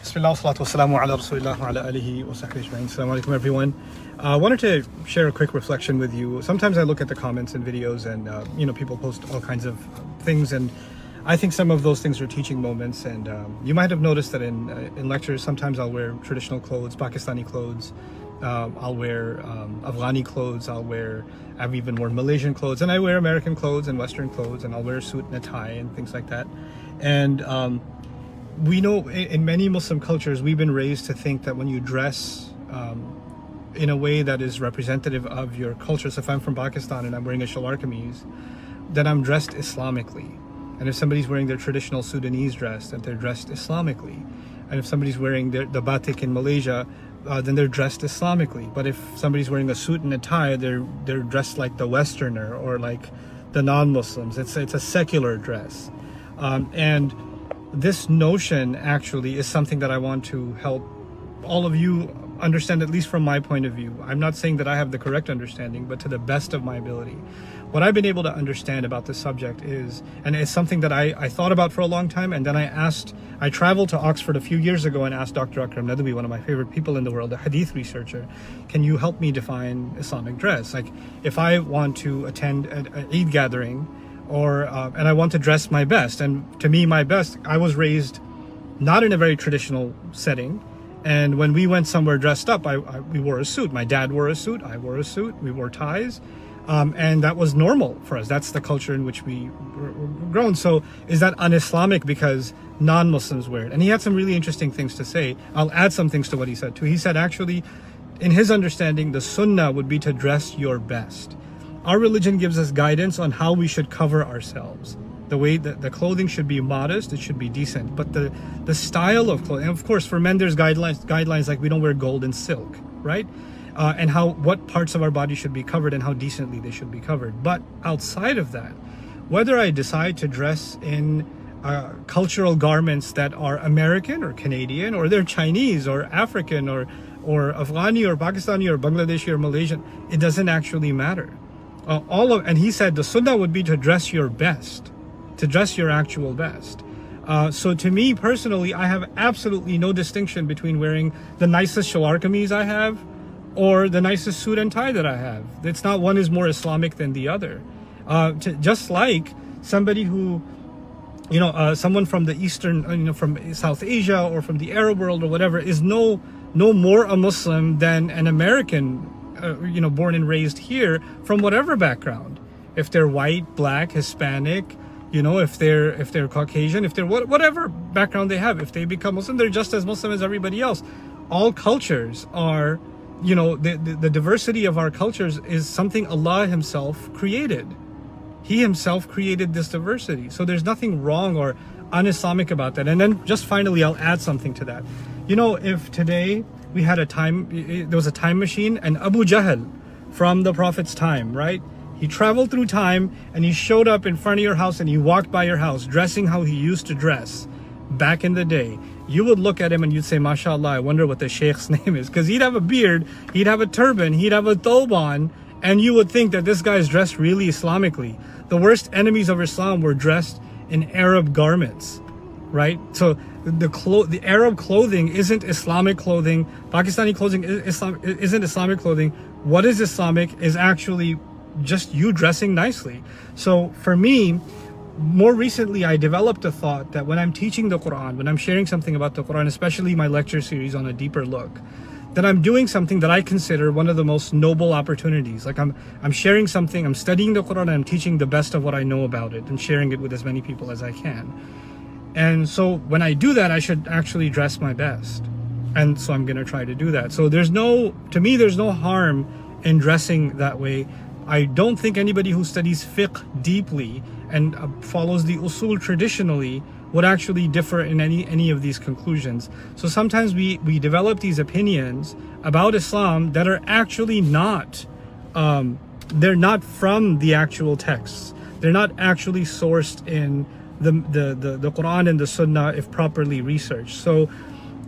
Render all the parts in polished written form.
Bismillah, salatu wassalamu ala rasulillah wa ala alihi wa sahbihi ajma'in. Assalamu alaikum everyone. I wanted to share a quick reflection with you. Sometimes I look at the comments and videos and people post all kinds of things, and I think some of those things are teaching moments. And you might have noticed that in lectures sometimes I'll wear traditional clothes, Pakistani clothes. I'll wear Afghani clothes. I've even worn Malaysian clothes, and I wear American clothes and Western clothes, and I'll wear a suit and a tie and things like that. And we know in many Muslim cultures, we've been raised to think that when you dress in a way that is representative of your culture, so if I'm from Pakistan and I'm wearing a shalwar kameez, then I'm dressed Islamically. And if somebody's wearing their traditional Sudanese dress, then they're dressed Islamically. And if somebody's wearing the batik in Malaysia, then they're dressed Islamically. But if somebody's wearing a suit and a tie, they're dressed like the Westerner or like the non-Muslims. It's a secular dress. And this notion actually is something that I want to help all of you understand, at least from my point of view. I'm not saying that I have the correct understanding, but to the best of my ability. What I've been able to understand about this subject is, and it's something that I thought about for a long time, and then I traveled to Oxford a few years ago and asked Dr. Akram Nadwi, one of my favorite people in the world, a hadith researcher, can you help me define Islamic dress? Like, if I want to attend an Eid gathering, and I want to dress my best, and to me, my best, I was raised not in a very traditional setting, and when we went somewhere dressed up, we wore a suit. My dad wore a suit, I wore a suit, we wore ties, and that was normal for us. That's the culture in which we were grown. So is that un-Islamic because non-Muslims wear it? And he had some really interesting things to say. I'll add some things to what he said too. He said actually, in his understanding, the sunnah would be to dress your best. Our religion gives us guidance on how we should cover ourselves. The way that the clothing should be modest, it should be decent. But the style of clothing, and of course for men there's guidelines like we don't wear gold and silk, right? And what parts of our body should be covered and how decently they should be covered. But outside of that, whether I decide to dress in cultural garments that are American or Canadian, or they're Chinese or African or Afghani or Pakistani or Bangladeshi or Malaysian, it doesn't actually matter. And he said the sunnah would be to dress your best, to dress your actual best. So to me personally, I have absolutely no distinction between wearing the nicest shalwar kameez I have or the nicest suit and tie that I have. It's not one is more Islamic than the other. Just like somebody who, someone from the Eastern, from South Asia or from the Arab world or whatever is no more a Muslim than an American born and raised here from whatever background. If they're white, black, Hispanic, if they're Caucasian, if they're whatever background they have, if they become Muslim, they're just as Muslim as everybody else. All cultures are, the diversity of our cultures is something Allah Himself created. He Himself created this diversity. So there's nothing wrong or un-Islamic about that. And then just finally, I'll add something to that. If today we had there was a time machine, and Abu Jahl from the Prophet's time, right? He traveled through time and he showed up in front of your house and he walked by your house dressing how he used to dress back in the day. You would look at him and you'd say, MashaAllah, I wonder what the Sheikh's name is. Because he'd have a beard, he'd have a turban, he'd have a thobe on, and you would think that this guy's dressed really Islamically. The worst enemies of Islam were dressed in Arab garments, right? So the Arab clothing isn't Islamic clothing. Pakistani clothing isn't Islamic clothing. What is Islamic is actually just you dressing nicely. So for me, more recently, I developed a thought that when I'm teaching the Quran, when I'm sharing something about the Quran, especially my lecture series on a deeper look, that I'm doing something that I consider one of the most noble opportunities. Like I'm sharing something, I'm studying the Quran, and I'm teaching the best of what I know about it and sharing it with as many people as I can. And so when I do that, I should actually dress my best. And so I'm going to try to do that. So to me, there's no harm in dressing that way. I don't think anybody who studies fiqh deeply and follows the usul traditionally would actually differ in any of these conclusions. So sometimes we develop these opinions about Islam that are actually not, they're not from the actual texts. They're not actually sourced in the Quran and the Sunnah if properly researched. So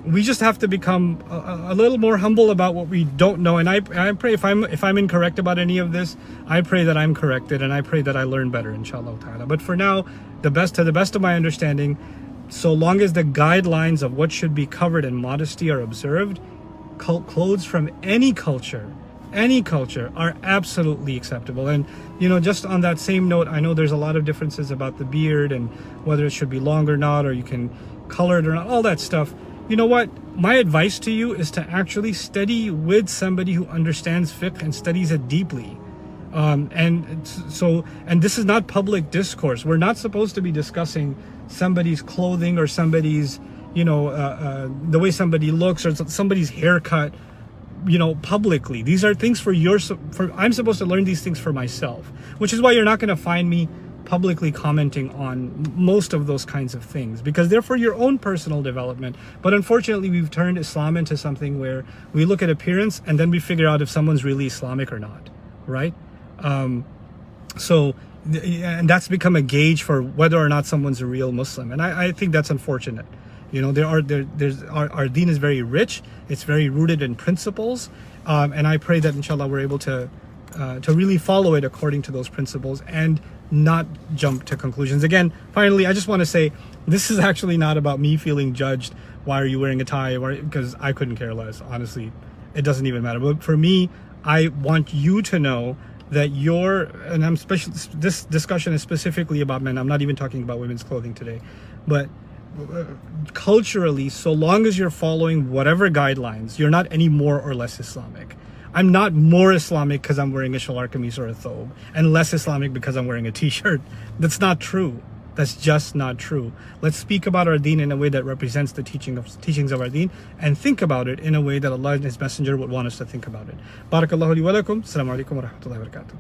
we just have to become a little more humble about what we don't know. And I pray if I'm incorrect about any of this, I pray that I'm corrected, and I pray that I learn better, inshallah ta'ala. But for now, to the best of my understanding, so long as the guidelines of what should be covered and modesty are observed, clothes from any culture are absolutely acceptable. And just on that same note, I know there's a lot of differences about the beard and whether it should be long or not, or you can color it or not, all that stuff. You know what? My advice to you is to actually study with somebody who understands fiqh and studies it deeply. And this is not public discourse. We're not supposed to be discussing somebody's clothing or somebody's, the way somebody looks or somebody's haircut, publicly. These are things I'm supposed to learn these things for myself, which is why you're not going to find me publicly commenting on most of those kinds of things, because they're for your own personal development. But unfortunately, we've turned Islam into something where we look at appearance and then we figure out if someone's really Islamic or not, right? And that's become a gauge for whether or not someone's a real Muslim, and I think that's unfortunate. Our deen is very rich. It's very rooted in principles, and I pray that inshallah we're able to really follow it according to those principles and not jump to conclusions. Again, finally, I just want to say this is actually not about me feeling judged. Why are you wearing a tie? Because I couldn't care less. Honestly, it doesn't even matter. But for me, I want you to know that this discussion is specifically about men. I'm not even talking about women's clothing today, but culturally, so long as you're following whatever guidelines, you're not any more or less Islamic. I'm not more Islamic because I'm wearing a shalwar kameez or a thobe, and less Islamic because I'm wearing a t-shirt. That's not true. That's just not true. Let's speak about our deen in a way that represents the teachings of our deen, and think about it in a way that Allah and His Messenger would want us to think about it. Barakallahu li wa lakum. Assalamu alaikum wa rahmatullahi wa barakatuh.